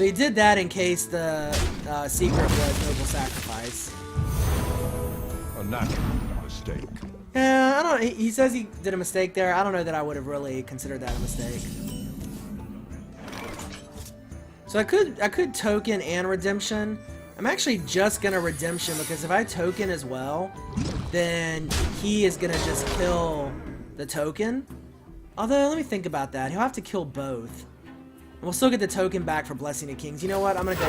So he did that in case the secret was noble sacrifice. A natural mistake. Yeah, I don't. He says he did a mistake there. I don't know that I would have really considered that a mistake. So I could token and redemption. I'm actually just gonna redemption because if I token as well, then he is gonna just kill the token. Although, let me think about that. He'll have to kill both. And we'll still get the token back for Blessing of Kings. You know what? I'm gonna go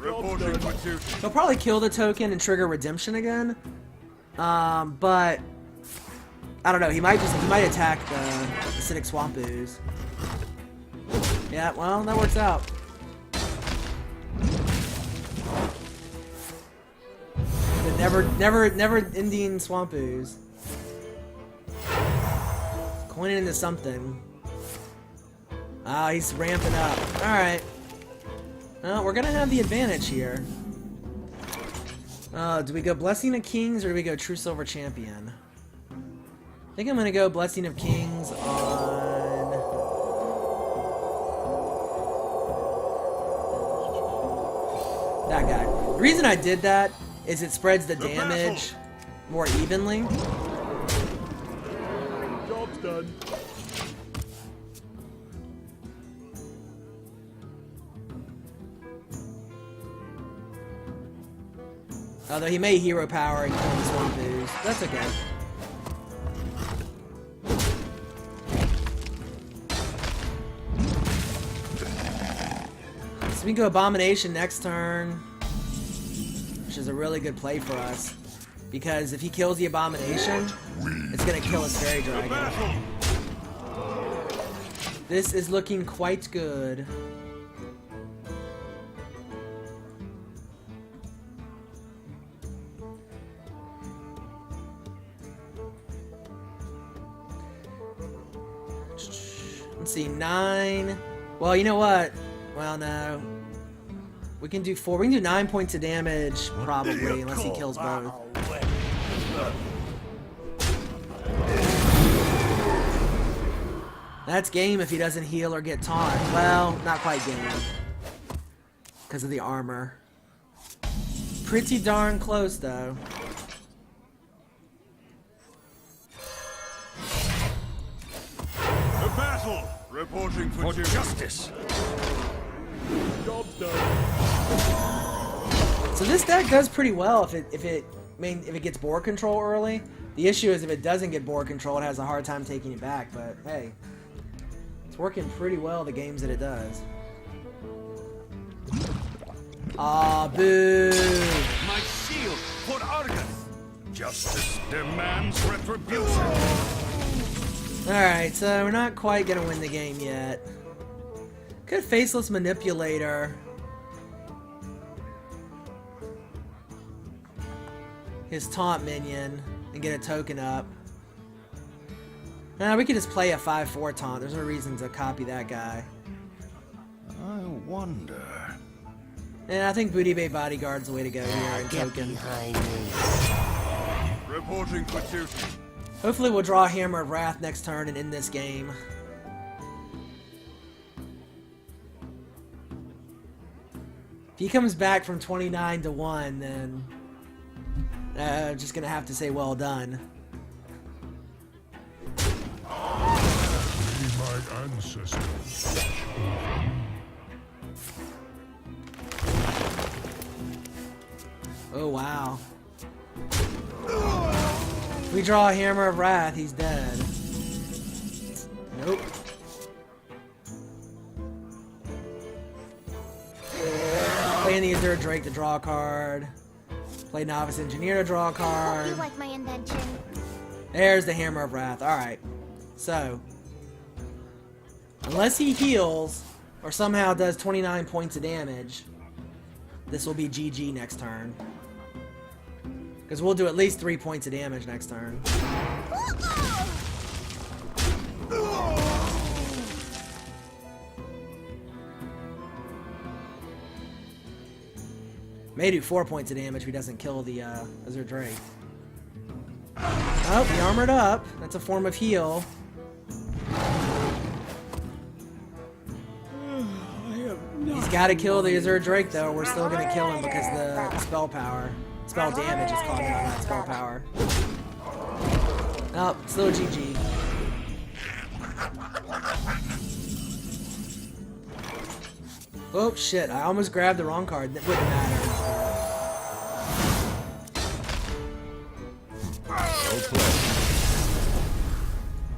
token. He'll probably kill the token and trigger redemption again. But I don't know. He might attack the acidic swamp ooze. Yeah, well, that works out. The never ending swamp ooze. Coin it into something. Ah, he's ramping up. Alright. Well, we're gonna have the advantage here. Do we go Blessing of Kings or do we go True Silver Champion? I think I'm gonna go Blessing of Kings on... that guy. The reason I did that is it spreads the damage more evenly. Job's done. Although he may hero power and kill the swamp ooze. That's okay. So we can go Abomination next turn, which is a really good play for us. Because if he kills the Abomination, it's going to kill his Fairy Dragon. This is looking quite good. Let's see, 9. Well, you know what? Well, no. We can do 4. We can do 9 points of damage, probably, unless he kills both. That's game if he doesn't heal or get taunt. Well, not quite game. Because of the armor. Pretty darn close, though. The battle! Reporting for justice. Job's done. So this deck does pretty well if it gets board control early. The issue is if it doesn't get board control, it has a hard time taking it back. But hey, it's working pretty well the games that it does. Ah, boo! My shield for Argus. Justice demands retribution. Alright, so we're not quite gonna win the game yet. Good Faceless Manipulator. His taunt minion and get a token up. Nah, we could just play a 5/4 taunt. There's no reason to copy that guy. I wonder. And I think Booty Bay Bodyguard's the way to go here and Get token. behind me. Reporting for duty. Hopefully we'll draw Hammer of Wrath next turn and end this game. If he comes back from 29 to 1, then just gonna have to say well done. May my ancestors. Oh wow. If we draw a Hammer of Wrath, he's dead. Nope. Play the Azure Drake to draw a card. Play Novice Engineer to draw a card. You like my invention? There's the Hammer of Wrath. Alright. So, unless he heals, or somehow does 29 points of damage, this will be GG next turn. Because we'll do at least 3 points of damage next turn. May do 4 points of damage if he doesn't kill the Azure Drake. Oh, he armored up. That's a form of heal. He's got to kill the Azure Drake though. We're still gonna kill him because the spell damage is caught in on that spell power. Oh, still GG. Oh shit! I almost grabbed the wrong card. That wouldn't matter.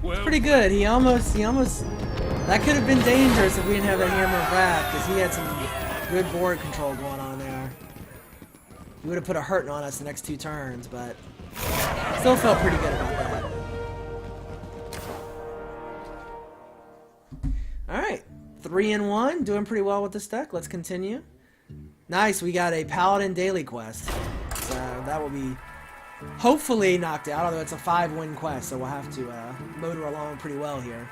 Well, Pretty good. He almost. That could have been dangerous if we didn't have that Hammer of Wrath, because he had some good board control going on there. He would have put a hurting on us the next 2 turns, but still felt pretty good about that. Alright, 3-1, doing pretty well with this deck. Let's continue. Nice, we got a Paladin daily quest. So that will be hopefully knocked out, although it's a 5-win quest, so we'll have to motor along pretty well here.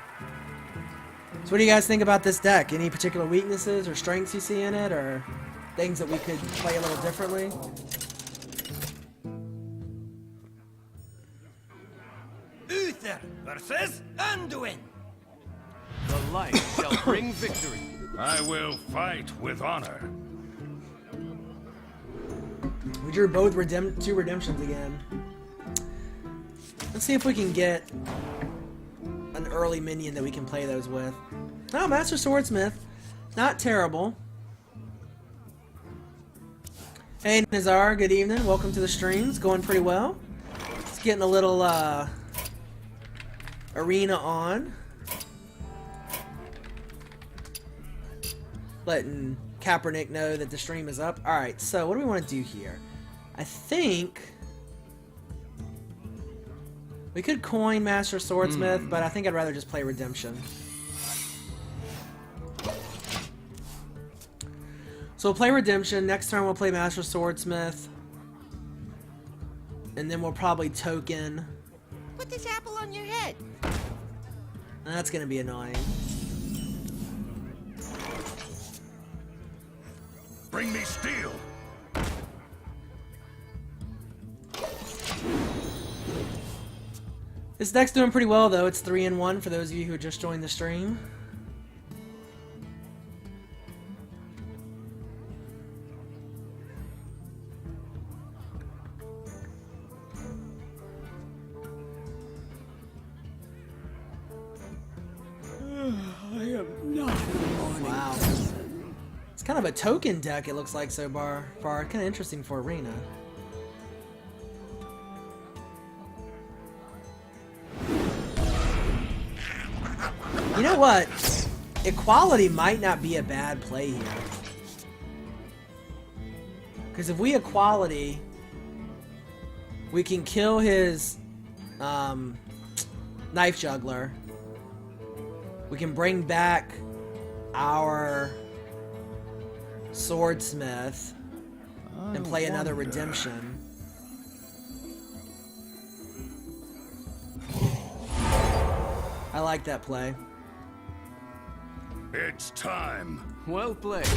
So what do you guys think about this deck? Any particular weaknesses or strengths you see in it, or things that we could play a little differently? Uther versus Anduin. the light shall bring victory. I will fight with honor. We drew both 2 redemptions again. Let's see if we can get an early minion that we can play those with. Oh, Master Swordsmith. Not terrible. Hey, Nazar, good evening. Welcome to the streams. Going pretty well. Just getting a little arena on. Letting Kaepernick know that the stream is up. Alright, so what do we want to do here? I think we could coin Master Swordsmith, but I think I'd rather just play Redemption. So we'll play Redemption. Next turn we'll play Master Swordsmith. And then we'll probably token. Put this apple on your head. That's going to be annoying. Bring me steel. This deck's doing pretty well though. It's 3-1 for those of you who just joined the stream. Wow. It's kind of a token deck, it looks like so far. Kind of interesting for Arena. You know what? Equality might not be a bad play here. Because if we equality, we can kill his Knife Juggler. We can bring back our Swordsmith and play another Redemption. I like that play. It's time. Well played.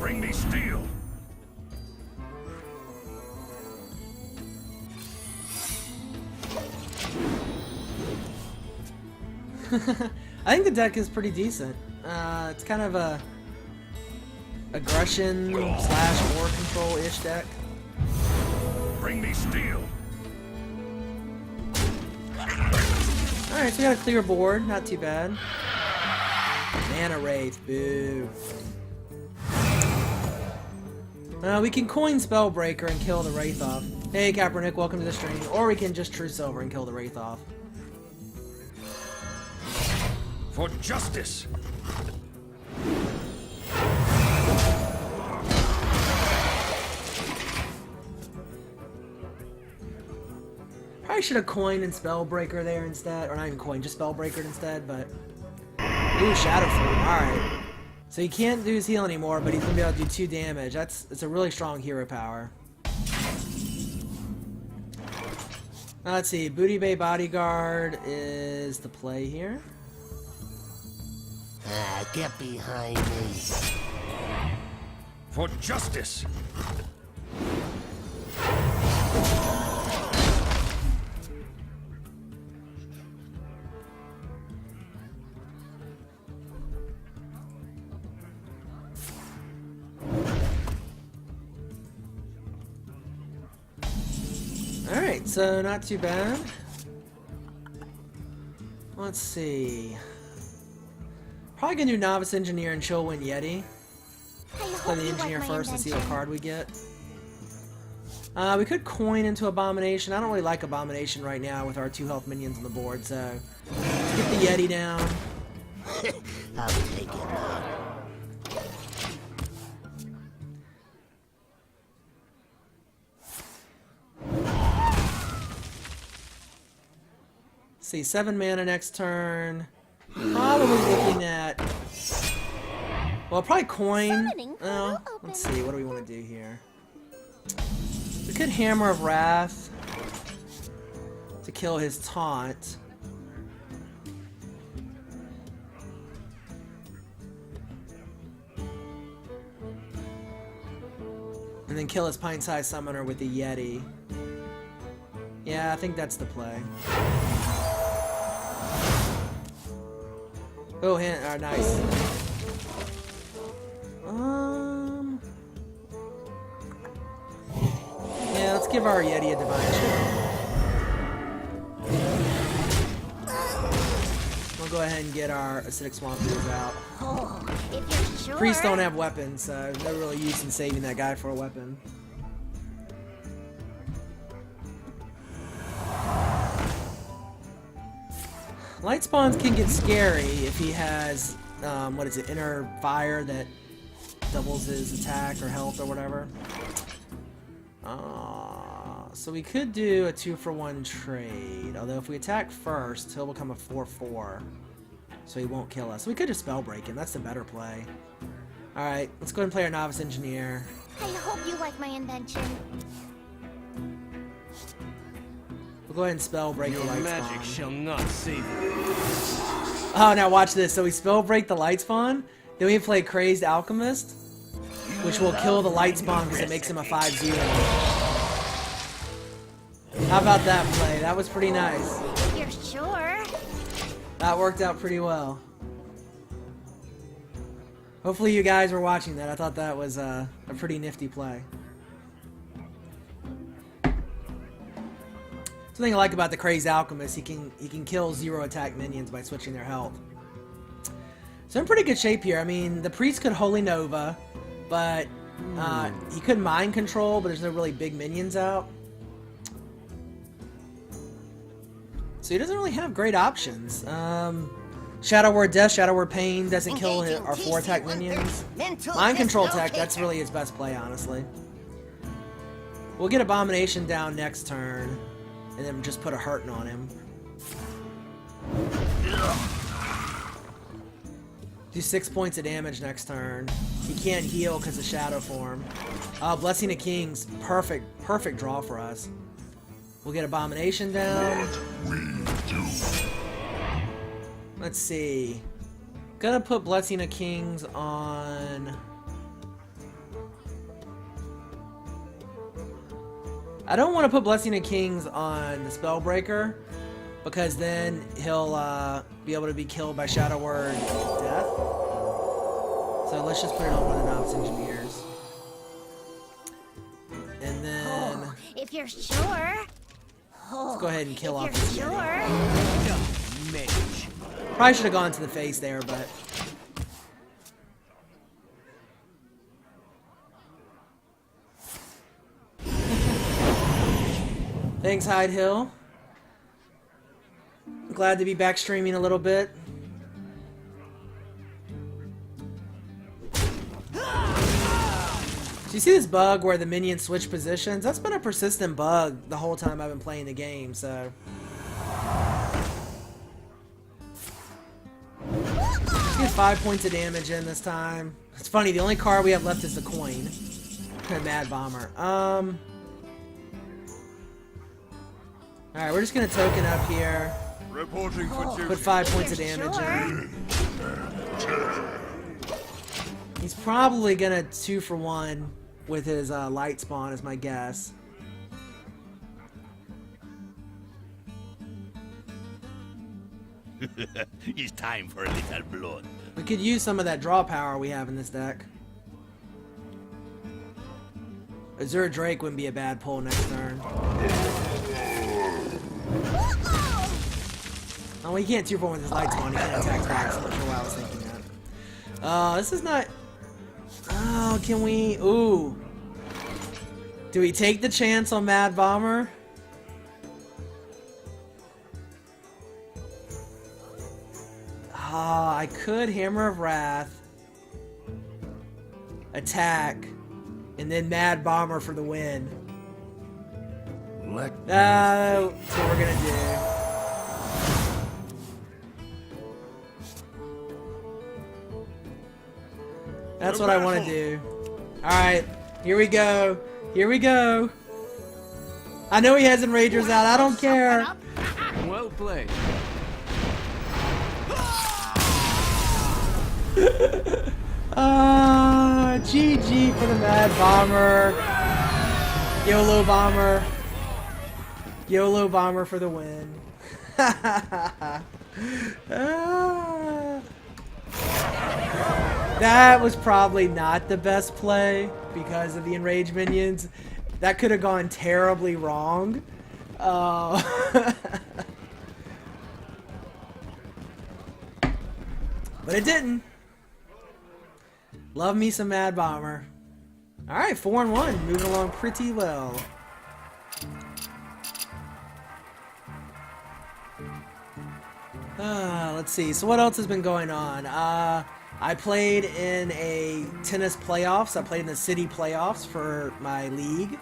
Bring me steel. I think the deck is pretty decent. It's kind of a aggression / war control-ish deck. Bring me steel. Alright, so we got a clear board. Not too bad. Mana Wraith. Boo. We can coin Spellbreaker and kill the Wraith off. Hey, Kaepernick, welcome to the stream. Or we can just True Silver and kill the Wraith off. For justice. Probably should have coined and Spellbreaker there instead. Or not even coined, just Spellbreaker instead, but... Ooh, Shadow Form. Alright. So he can't do his heal anymore, but he's going to be able to do 2 damage. It's a really strong hero power. Let's see. Booty Bay Bodyguard is the play here. Get behind me. For justice. Alright, so not too bad. Let's see. Probably gonna do Novice Engineer and chill win Yeti. Play the Engineer first and see what card we get. We could coin into Abomination. I don't really like Abomination right now with our 2 health minions on the board, so let's get the Yeti down. I'll take it now. See, 7 mana next turn. Probably looking at... Well, probably coin. Oh, let's see, what do we want to do here? We could Hammer of Wrath to kill his taunt. And then kill his pint-sized summoner with the Yeti. Yeah, I think that's the play. Oh, nice. Yeah, let's give our Yeti a Divine Shield. We'll go ahead and get our Acidic Swamp Ooze out. Oh, if you're sure. Priests don't have weapons, so no really use in saving that guy for a weapon. Light spawns can get scary if he has, what is it, Inner Fire that doubles his attack or health or whatever. So we could do a 2-for-1 trade, although if we attack first, he'll become a 4-4, so he won't kill us. We could just Spell Break him, that's the better play. Alright, let's go ahead and play our Novice Engineer. I hope you like my invention. We'll go ahead and Spell Break the Light Magic Spawn. shall not save you. Oh, now watch this. So we Spell Break the Light Spawn, then we play Crazed Alchemist, which will kill the Light Spawn because it makes him a 5-0. How about that play? That was pretty nice. If you're sure. That worked out pretty well. Hopefully you guys were watching that. I thought that was a pretty nifty play. Something I like about the Crazed Alchemist, he can kill 0 attack minions by switching their health. So in pretty good shape here. I mean, the Priest could Holy Nova, but he could Mind Control, but there's no really big minions out. So he doesn't really have great options. Shadow Word Death, Shadow Word Pain doesn't kill our 4 attack minions. Mind Control Tech, that's really his best play, honestly. We'll get Abomination down next turn, and then just put a Hurtin on him. Do 6 points of damage next turn. He can't heal because of Shadow Form. Blessing of Kings, perfect draw for us. We'll get Abomination down. Let's see. Gonna put Blessing of Kings on... I don't want to put Blessing of Kings on the Spellbreaker, because then he'll be able to be killed by Shadow Word Death. So let's just put it on one of the Novice Engineers. And then... Oh, if you're sure. Let's go ahead and kill off If this you're Yeti. sure. Mage. Probably should have gone to the face there, but... Thanks, Hyde Hill. Glad to be back streaming a little bit. Do you see this bug where the minions switch positions? That's been a persistent bug the whole time I've been playing the game, so... Let's get 5 points of damage in this time. It's funny, the only card we have left is the coin. Mad Bomber. Alright, we're just gonna token up here. Reporting for duty. Put 5 points of damage in. He's probably gonna 2-for-1 with his light spawn, is my guess. It's time for a little blood. We could use some of that draw power we have in this deck. Azure Drake wouldn't be a bad pull next turn. Oh, he can't 2-for-1 with his lights on. He can't attack back. So I'm not sure why I was thinking that. This is not... Oh, can we... Ooh. Do we take the chance on Mad Bomber? Ah, I could Hammer of Wrath, attack, and then Mad Bomber for the win. That's what we're gonna do. That's what I want to do. Alright, here we go. Here we go. I know he has Enragers out. I don't care. Well played. GG for the Mad Bomber. YOLO Bomber. YOLO Bomber for the win. That was probably not the best play because of the enraged minions. That could have gone terribly wrong. But it didn't. Love me some Mad Bomber. Alright, 4-1. Moving along pretty well. Let's see. So what else has been going on? I played in a tennis playoffs. I played in the city playoffs for my league.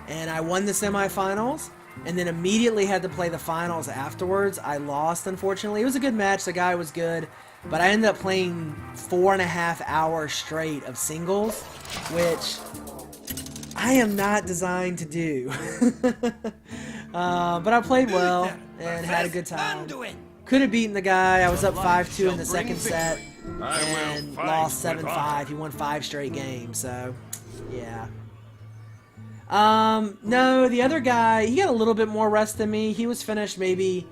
And I won the semifinals. And then immediately had to play the finals afterwards. I lost, unfortunately. It was a good match. The guy was good. But I ended up playing 4.5 hours straight of singles, which I am not designed to do. But I played well and had a good time. Could have beaten the guy. I was up 5-2 in the second set and lost 7-5. He won 5 straight games, so yeah. No, the other guy, he got a little bit more rest than me. He was finished maybe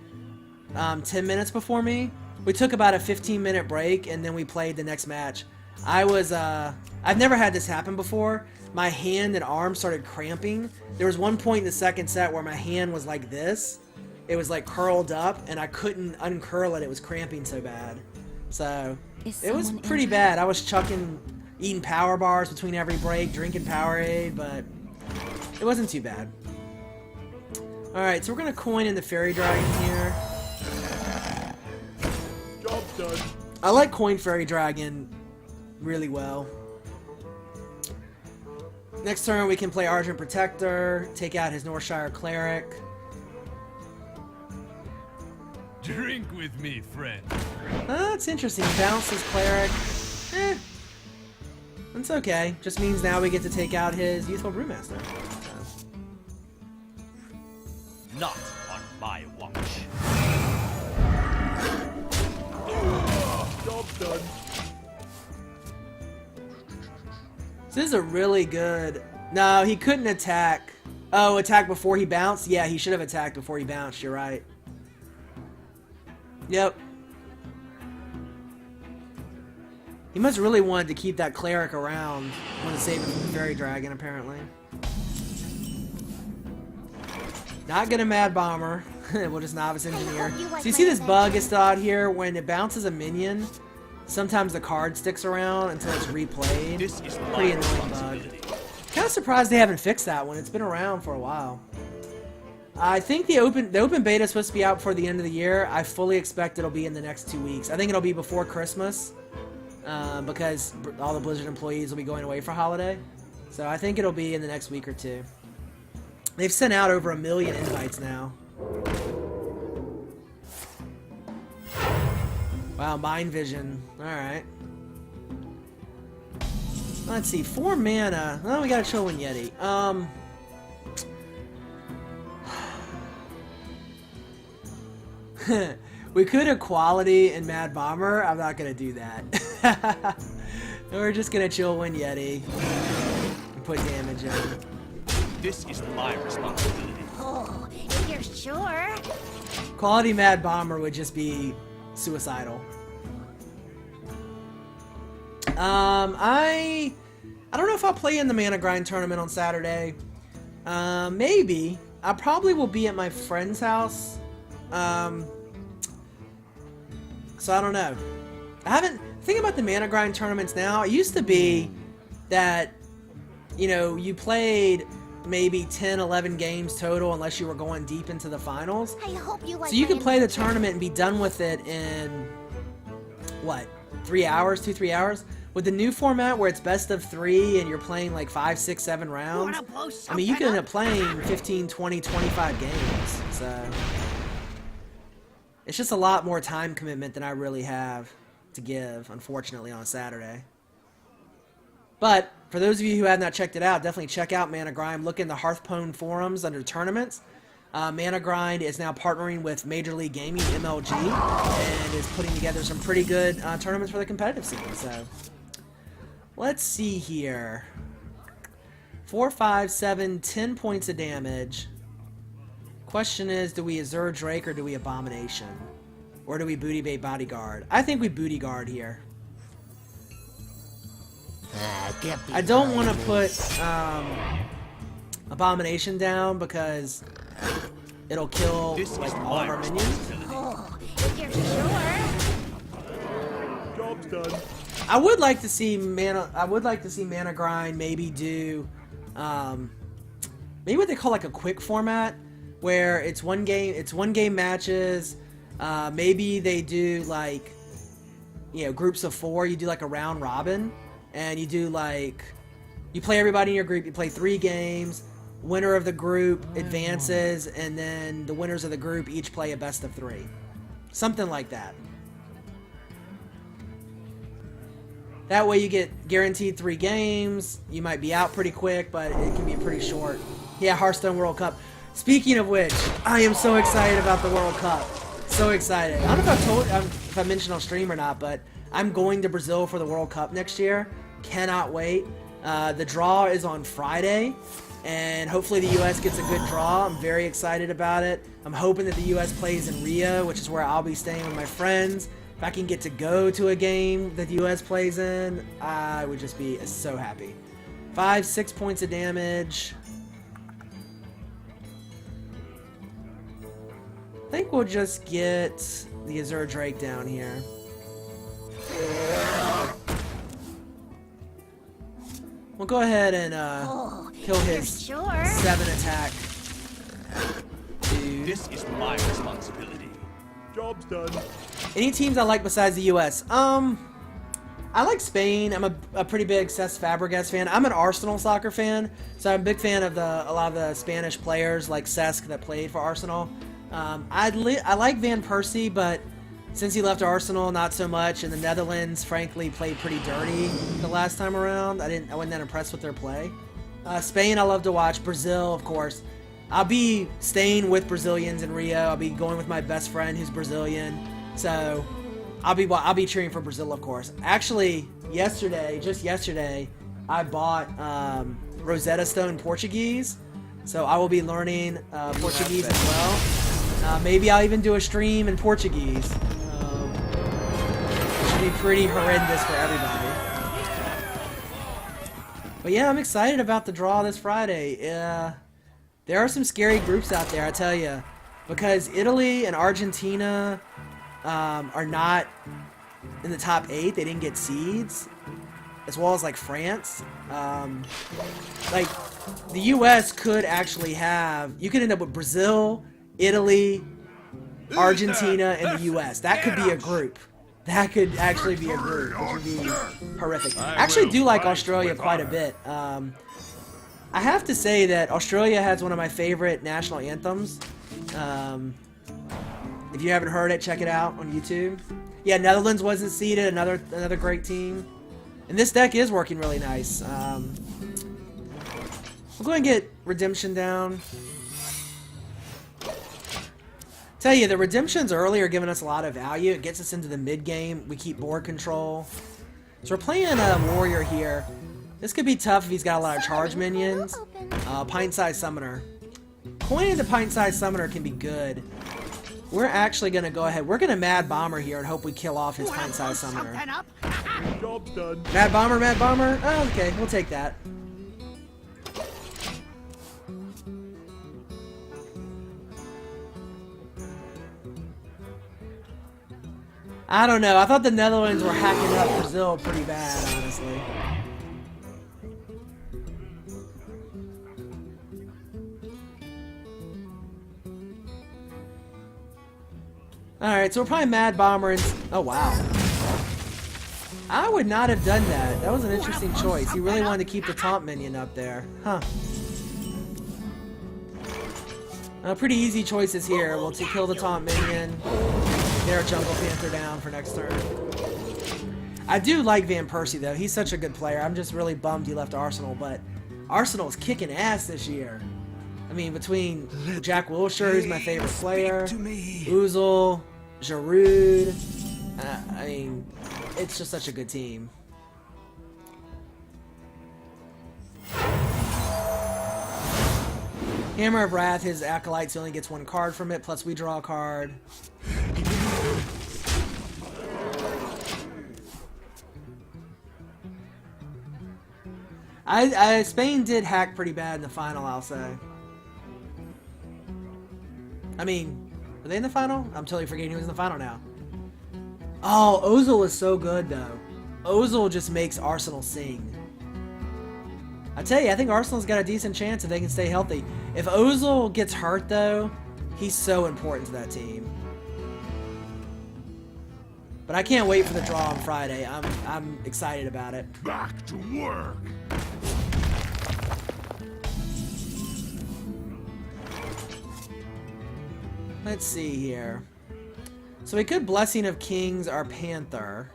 10 minutes before me. We took about a 15-minute break, and then we played the next match. I've never had this happen before. My hand and arm started cramping. There was one point in the second set where my hand was like this. It was like curled up, and I couldn't uncurl it. It was cramping so bad. So, it was pretty bad. I was eating power bars between every break, drinking Powerade, but it wasn't too bad. Alright, so we're going to coin in the Fairy Dragon here. Job done. I like Coin Fairy Dragon really well. Next turn we can play Argent Protector, take out his Northshire Cleric. Drink with me, friend. That's interesting. Bounce his Cleric. That's okay. Just means now we get to take out his Youthful Brewmaster. So. Not on my watch. Job done. So this is a really good... No, he couldn't attack. Oh, attack before he bounced? Yeah, he should have attacked before he bounced. You're right. Yep. He must really wanted to keep that Cleric around. Want to save him from the Fairy Dragon, apparently. Not gonna Mad Bomber. We'll just Novice Engineer. So you see this bug is still out here? When it bounces a minion, sometimes the card sticks around until it's replayed. This is Pretty annoying bug. Kind of surprised they haven't fixed that one. It's been around for a while. I think the open beta is supposed to be out before the end of the year. I fully expect it'll be in the next 2 weeks. I think it'll be before Christmas because all the Blizzard employees will be going away for holiday. So I think it'll be in the next week or two. They've sent out over 1 million invites now. Wow, Mind Vision. Alright. Let's see, 4 mana. Oh, we gotta chill one Yeti. We could Equality and Mad Bomber. I'm not gonna do that. We're just gonna chill one Yeti and put damage in. This is my responsibility. Oh, if you're sure. Quality Mad Bomber would just be suicidal. I don't know if I'll play in the Mana Grind tournament on Saturday. Maybe. I probably will be at my friend's house. So I don't know. I haven't... Think about the mana grind tournaments now. It used to be that, you know, you played maybe 10, 11 games total unless you were going deep into the finals. I hope you like So you my could play the invention. tournament and be done with it in, what, 3 hours, 2-3 hours? With the new format where it's best of 3 and you're playing like 5, 6, 7 rounds, Wanna blow I mean, you could end something up playing 15, 20, 25 games. So it's just a lot more time commitment than I really have to give, unfortunately, on a Saturday. But for those of you who have not checked it out, definitely check out Mana Grind. Look in the Hearthstone forums under tournaments. Mana Grind is now partnering with Major League Gaming, MLG, and is putting together some pretty good tournaments for the competitive scene. So let's see here. 4, 5, 7, 10 points of damage. Question is, do we Azure Drake or do we Abomination? Or do we Booty Bait Bodyguard? I think we Booty Guard here. Get I don't want to behind put Abomination down because it'll kill This like is all of my our minions. responsibility. Oh, if you're sure. Job's done. I would like to see Mana Grind maybe do maybe what they call like a quick format where it's one game matches. Maybe they do like, you know, groups of 4. You do like a round robin, and you do like, you play everybody in your group. You play 3 games. Winner of the group advances, and then the winners of the group each play a best of 3. Something like that. That way you get guaranteed 3 games. You might be out pretty quick, but it can be pretty short. Yeah, Hearthstone World Cup. Speaking of which, I am so excited about the World Cup. So excited. I don't know if I mentioned on stream or not, but I'm going to Brazil for the World Cup next year. Cannot wait. The draw is on Friday, and hopefully the U.S. gets a good draw. I'm very excited about it. I'm hoping that the U.S. plays in Rio, which is where I'll be staying with my friends. If I can get to go to a game that the U.S. plays in, I would just be so happy. 5, 6 points of damage. I think we'll just get the Azure Drake down here. We'll go ahead and kill if you're his sure. 7 attack dude. This is my responsibility. Job's done. Any teams I like besides the U.S.? I like Spain. I'm a pretty big Cesc Fabregas fan. I'm an Arsenal soccer fan, so I'm a big fan of a lot of the Spanish players like Cesc that played for Arsenal. I like Van Persie, but since he left Arsenal, not so much. And the Netherlands, frankly, played pretty dirty the last time around. I wasn't that impressed with their play. Spain, I love to watch. Brazil, of course. I'll be staying with Brazilians in Rio. I'll be going with my best friend who's Brazilian. So I'll be cheering for Brazil, of course. Actually, just yesterday, I bought Rosetta Stone Portuguese. So I will be learning Portuguese as well. Maybe I'll even do a stream in Portuguese. It should be pretty horrendous for everybody. But yeah, I'm excited about the draw this Friday. There are some scary groups out there, I tell you. Because Italy and Argentina are not in the top 8. They didn't get seeds. As well as like France. Like the US could actually have... You could end up with Brazil, Italy, Argentina, and the US. That could be a group. That could actually be a group, which would be horrific. I actually do like Australia quite a bit. I have to say that Australia has one of my favorite national anthems. If you haven't heard it, check it out on YouTube. Yeah, Netherlands wasn't seeded, another great team. And this deck is working really nice. We'll go ahead and get Redemption down. Tell you, the Redemptions early are giving us a lot of value. It gets us into the mid-game. We keep board control. So we're playing a Warrior here. This could be tough if he's got a lot of charge minions. Pint-sized Summoner. Coining the Pint-sized Summoner can be good. We're actually going to go ahead. We're going to Mad Bomber here and hope we kill off his Pint-sized Summoner. Job's done. Mad Bomber, Mad Bomber. Oh, okay, we'll take that. I don't know. I thought the Netherlands were hacking up Brazil pretty bad, honestly. Alright, so we're probably Mad Bomber and... Oh, wow. I would not have done that. That was an interesting choice. He really wanted to keep the taunt minion up there. Huh. Pretty easy choices here. We'll kill the taunt minion. Get our Jungle Panther down for next turn. I do like Van Persie, though. He's such a good player. I'm just really bummed he left Arsenal, but Arsenal's kicking ass this year. I mean, between Jack Wilshere, who's my favorite player, Ozil, Giroud, I mean, it's just such a good team. Hammer of Wrath, his acolytes, he only gets one card from it, plus we draw a card. Spain did hack pretty bad in the final, I'll say. I mean, were they in the final? I'm totally forgetting he was in the final now. Oh, Ozil is so good, though. Ozil just makes Arsenal sing. I tell you, I think Arsenal's got a decent chance if they can stay healthy. If Ozil gets hurt, though, he's so important to that team. But I can't wait for the draw on Friday. I'm excited about it. Back to work. Let's see here. So we could Blessing of Kings our Panther.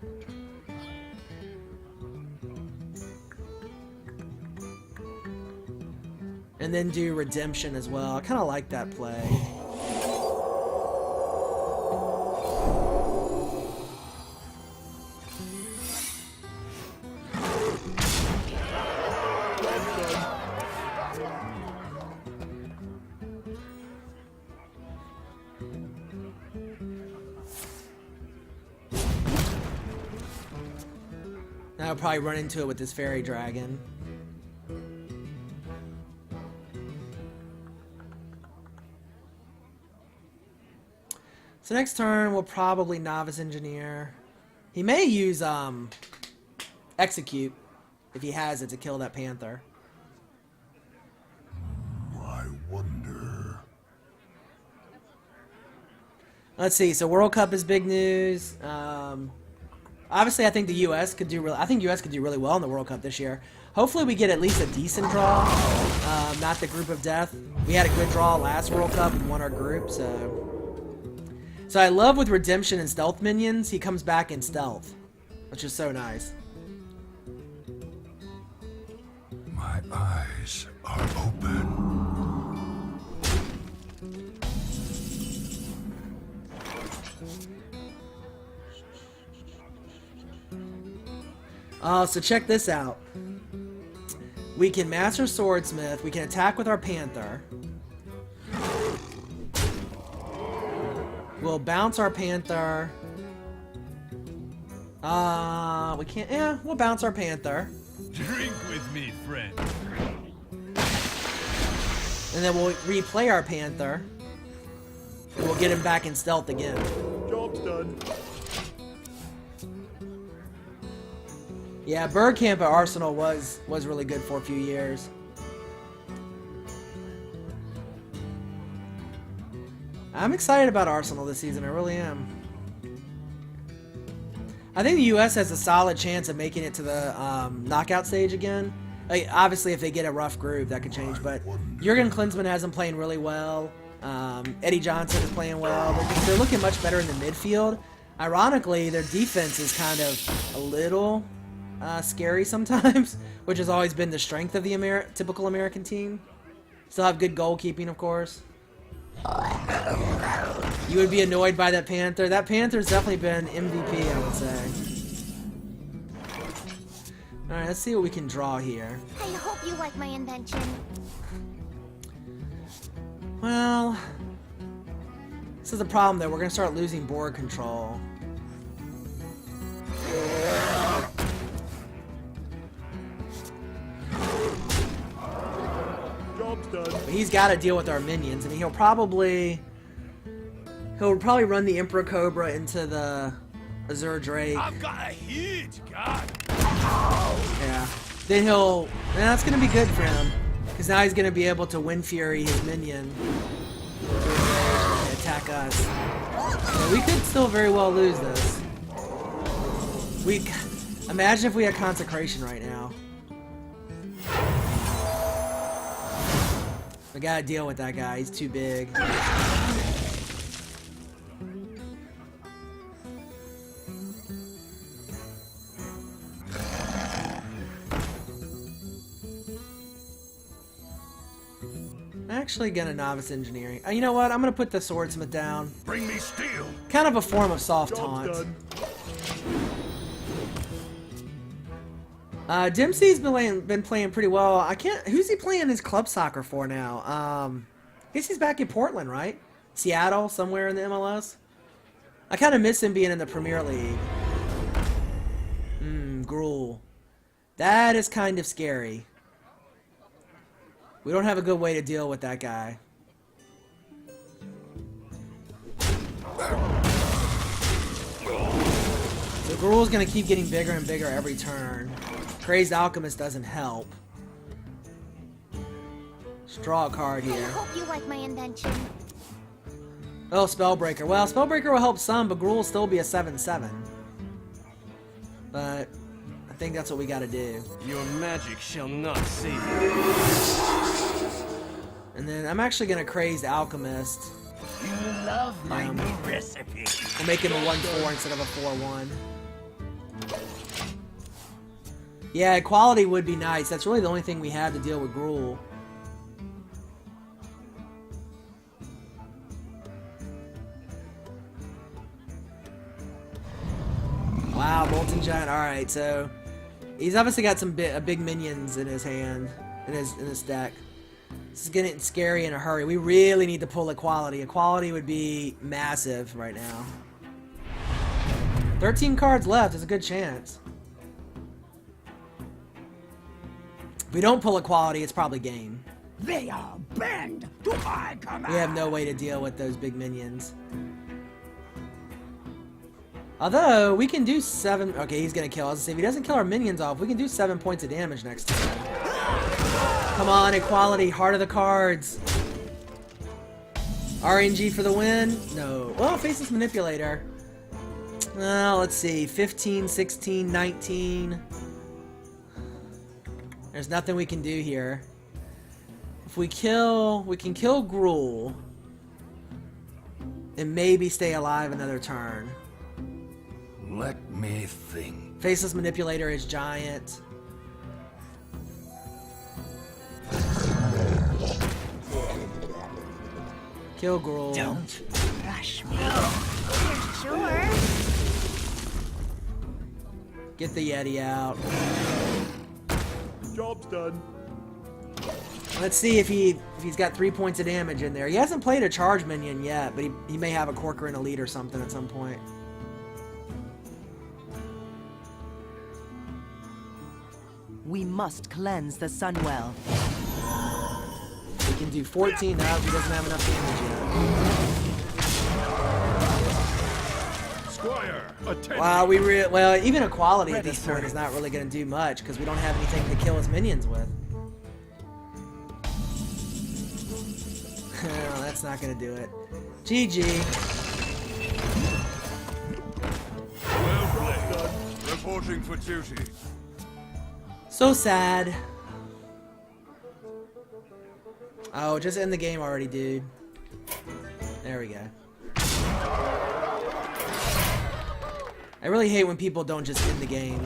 And then do Redemption as well. I kind of like that play. Now I'll probably run into it with this Fairy Dragon. So next turn, we'll probably Novice Engineer. He may use Execute, if he has it, to kill that Panther. I wonder. Let's see. So World Cup is big news. Obviously, I think the U.S. could do really well in the World Cup this year. Hopefully, we get at least a decent draw, not the group of death. We had a good draw last World Cup and won our group, so. So I love with Redemption and Stealth minions, he comes back in Stealth, which is so nice. My eyes are open. So check this out. We can Master Swordsmith, we can attack with our Panther. We'll bounce our Panther. We can't, yeah, we'll bounce our Panther. Drink with me, friend. And then we'll replay our Panther. And we'll get him back in Stealth again. Job's done. Yeah, Bergkamp at Arsenal was really good for a few years. I'm excited about Arsenal this season, I really am. I think the U.S. has a solid chance of making it to the knockout stage again. Like, obviously, if they get a rough group, that could change, but Jurgen Klinsmann has them playing really well. Eddie Johnson is playing well. They're looking much better in the midfield. Ironically, their defense is kind of a little scary sometimes, which has always been the strength of the typical American team. Still have good goalkeeping, of course. You would be annoyed by that Panther. That Panther's definitely been MVP, I would say. Alright, let's see what we can draw here. I hope you like my invention. Well, this is the problem though. We're going to start losing board control. Job's done. But he's got to deal with our minions. I mean, he'll probably run the Emperor Cobra into the Azure Drake. I've got a huge gun. Yeah. Then he'll... And that's going to be good for him. Because now he's going to be able to Wind Fury his minion. To attack us. So we could still very well lose this. Imagine if we had Consecration right now. We gotta deal with that guy. He's too big. I'm actually gonna Novice Engineering. You know what? I'm gonna put the Swordsmith down. Bring me steel. Kind of a form of soft Job's taunt. done. Dempsey's been playing pretty well. I can't. Who's he playing his club soccer for now? I guess he's back in Portland, right? Seattle, somewhere in the MLS. I kind of miss him being in the Premier League. Gruel. That is kind of scary. We don't have a good way to deal with that guy. So Gruel's gonna keep getting bigger and bigger every turn. Crazed Alchemist doesn't help. Let's draw a card I here. hope you like my invention. Oh, Spellbreaker. Well, Spellbreaker will help some, but Gruel will still be a 7/7. But I think that's what we gotta do. Your magic shall not save you. And then I'm actually gonna Crazed Alchemist. You love my Um, new recipe. We'll make him a 1/4 instead of a 4/1. Yeah, equality would be nice. That's really the only thing we have to deal with Gruel. Wow, Molten Giant. Alright, so he's obviously got some big minions in his hand, in his deck. This is getting scary in a hurry. We really need to pull equality. Equality would be massive right now. 13 cards left. There's a good chance. If we don't pull equality, it's probably game. They are banned to my command. We have no way to deal with those big minions. Although, we can do 7... Okay, he's going to kill us. If he doesn't kill our minions off, we can do 7 points of damage next time. Come on, equality. Heart of the cards. RNG for the win? No. Well, Faceless Manipulator. Well, let's see. 15, 16, 19. There's nothing we can do here. If we can kill Gruel. And maybe stay alive another turn. Let me think. Faceless Manipulator is giant. Kill Gruel. Don't rush me. Sure. Get the Yeti out. Job's done. Let's see if he's got 3 points of damage in there. He hasn't played a charge minion yet, but he may have a Corcoran Elite or something at some point. We must cleanse the Sunwell. We can do 14 now if he doesn't have enough damage yet. Squire, attend. Wow, well, even equality at this point is not really going to do much because we don't have anything to kill his minions with. Well, that's not going to do it. GG. Well played. Reporting for duty. So sad. Oh, just end the game already, dude. There we go. I really hate when people don't just end the game.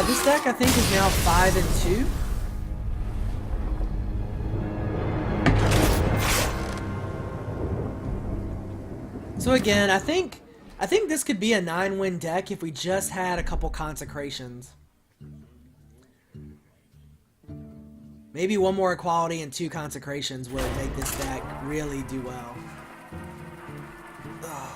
This deck I think is now 5-2. So again, I think this could be a 9-win deck if we just had a couple consecrations. Maybe one more equality and 2 consecrations would make this deck really do well. Ugh.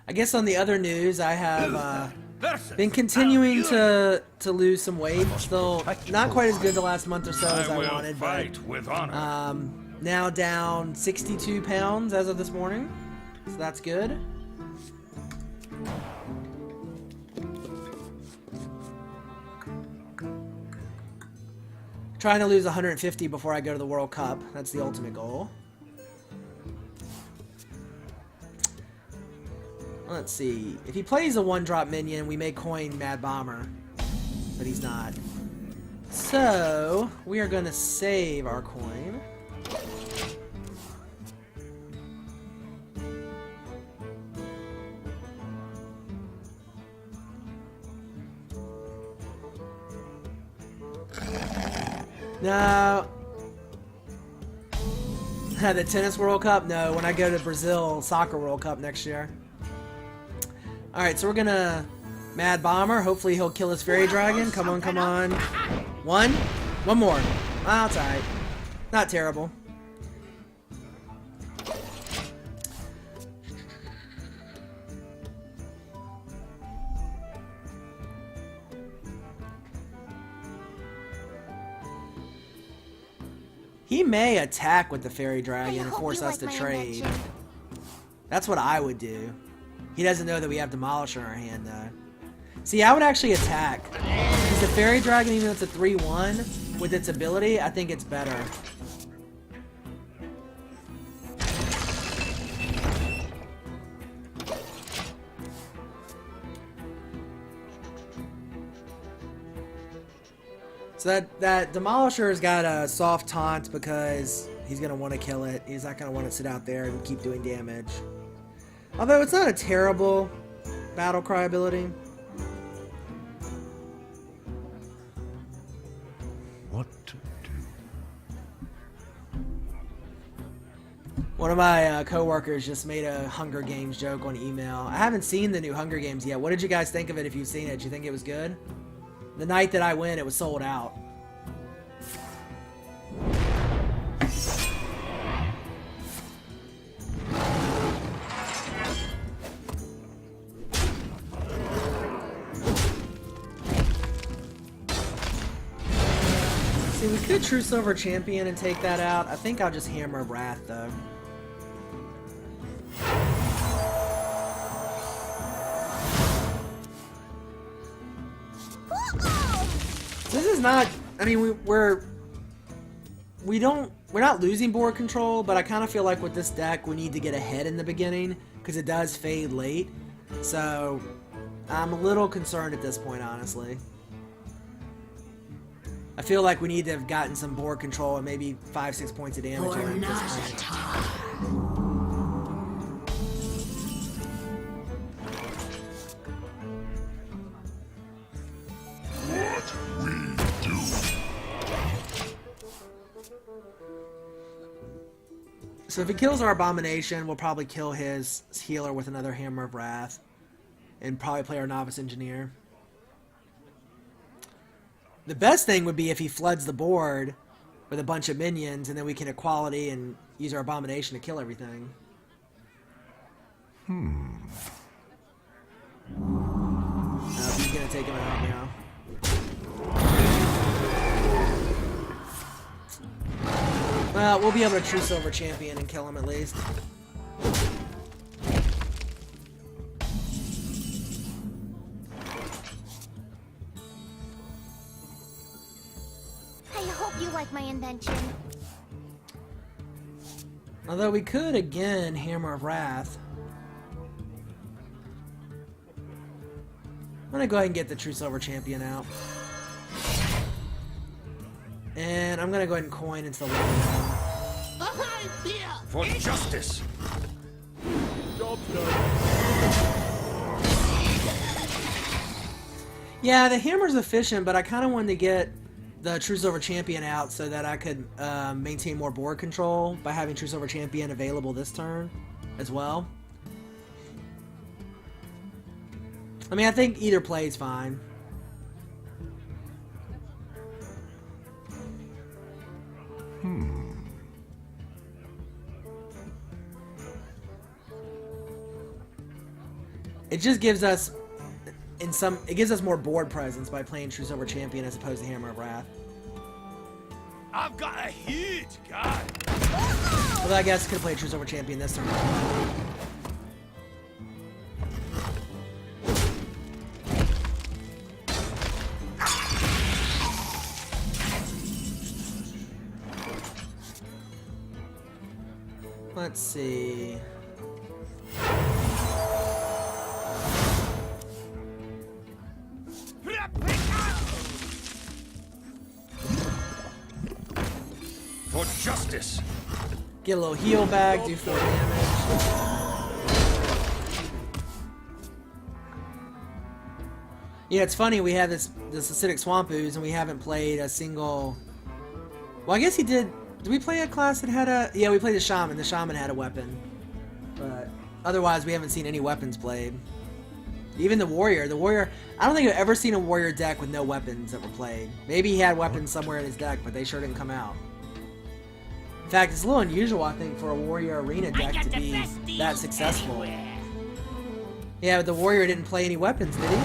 I guess on the other news, I have Been continuing to lose some weight. Still not quite as good the last month or so as I will wanted, fight but with honor. now down 62 pounds as of this morning, so that's good. Trying to lose 150 before I go to the World Cup. That's the ultimate goal. Let's see. If he plays a one-drop minion, we may coin Mad Bomber, but he's not. So we are going to save our coin. No. The Tennis World Cup? No, when I go to Brazil Soccer World Cup next year. Alright, so we're gonna Mad Bomber. Hopefully he'll kill his Fairy Dragon. Come on, come on. One more. Oh, that's alright. Not terrible. He may attack with the Fairy Dragon and force us to trade. That's what I would do. He doesn't know that we have Demolisher in our hand, though. See, I would actually attack. Because the Fairy Dragon, even though it's a 3-1, with its ability, I think it's better. So that Demolisher's got a soft taunt because he's going to want to kill it. He's not going to want to sit out there and keep doing damage. Although it's not a terrible battle cry ability. What to do? One of my co-workers just made a Hunger Games joke on email. I haven't seen the new Hunger Games yet. What did you guys think of it if you've seen it? Do you think it was good? The night that I went, it was sold out. See, we could True Silver Champion and take that out. I think I'll just Hammer of Wrath, though. This is not, I mean, we're not losing board control, but I kind of feel like with this deck we need to get ahead in the beginning because it does fade late. So I'm a little concerned at this point, honestly. I feel like we need to have gotten some board control and maybe 5-6 points of damage at this point. So if he kills our Abomination, we'll probably kill his healer with another Hammer of Wrath. And probably play our Novice Engineer. The best thing would be if he floods the board with a bunch of minions, and then we can equality and use our Abomination to kill everything. He's gonna take him out now. Well, we'll be able to True Silver Champion and kill him at least. I hope you like my invention. Although we could again Hammer of Wrath. I'm gonna go ahead and get the True Silver Champion out. And I'm gonna go ahead and coin into the lane. For justice. Job's done. Yeah, the hammer's efficient, but I kind of wanted to get the True Silver Champion out so that I could maintain more board control by having True Silver Champion available this turn as well. I mean, I think either play is fine. It just gives us it gives us more board presence by playing True Silver Champion as opposed to Hammer of Wrath. I've got a huge guy. Although I guess I could play True Silver Champion this turn. Let's see. For justice. Get a little heal back, do 4 damage. Yeah, it's funny, we have this acidic swamp ooze and we haven't played a single... Well, I guess he did... Did we play a class that had a... Yeah, we played the shaman. The shaman had a weapon. But otherwise, we haven't seen any weapons played. Even the warrior. The warrior... I don't think I've ever seen a warrior deck with no weapons that were played. Maybe he had weapons somewhere in his deck, but they sure didn't come out. In fact, it's a little unusual, I think, for a warrior arena deck to be that successful. Yeah, but the warrior didn't play any weapons, did he?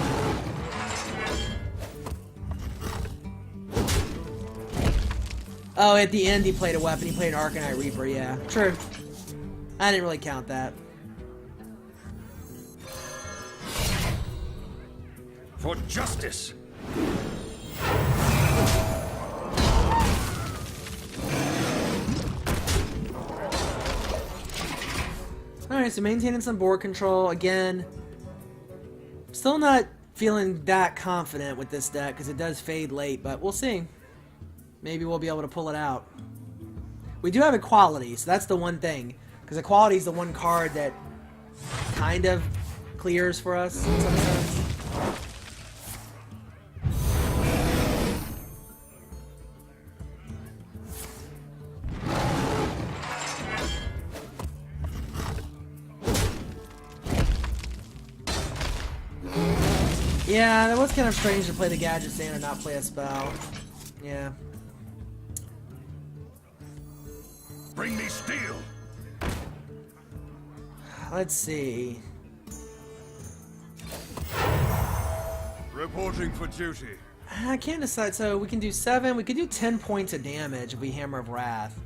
Oh, at the end he played a weapon. He played an Arcanite Reaper, yeah. True. I didn't really count that. For justice. Alright, so maintaining some board control. Again, still not feeling that confident with this deck because it does fade late, but we'll see. Maybe we'll be able to pull it out. We do have equality, so that's the one thing. Because equality is the one card that kind of clears for us in some sense. Yeah, that was kind of strange to play the Gadget Stand and not play a spell. Yeah. Bring me steel. Let's see. Reporting for duty. I can't decide. So we can do 7. We could do 10 points of damage if we Hammer of Wrath.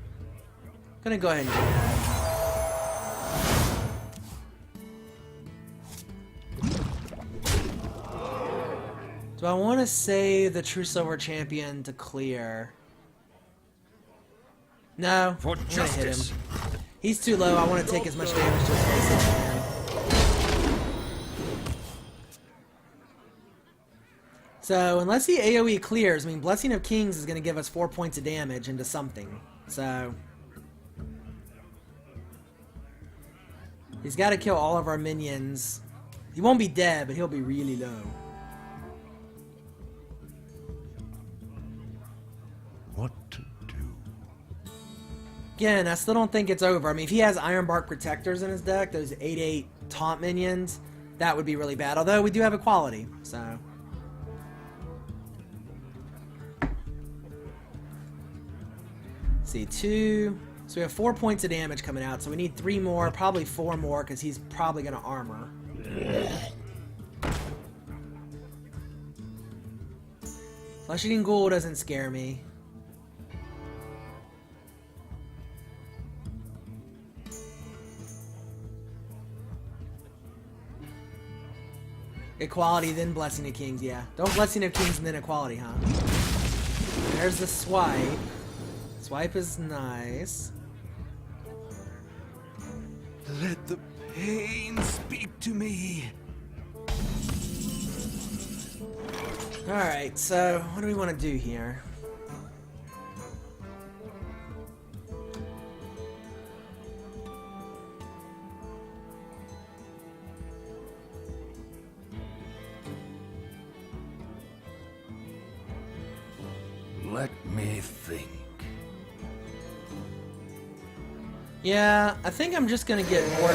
Gonna go ahead and do that. Do I want to save the True Silver Champion to clear? No, For I'm gonna hit justice. him. He's too low. I want to take as much damage to his face as I can. So, unless he AoE clears, I mean, Blessing of Kings is going to give us 4 points of damage into something. So, he's got to kill all of our minions. He won't be dead, but he'll be really low. What to do? Again, I still don't think it's over. I mean, if he has Ironbark Protectors in his deck, those 8/8 taunt minions, that would be really bad. Although we do have equality, so. Let's see, 2. So we have 4 points of damage coming out. So we need 3 more, probably 4 more, because he's probably going to armor. Flesh-Eating Ghoul doesn't scare me. Equality, then Blessing of Kings, yeah. Don't Blessing of Kings and then Equality, huh? There's the swipe. Swipe is nice. Let the pain speak to me. Alright, so what do we want to do here? Let me think. Yeah, I think I'm just gonna get more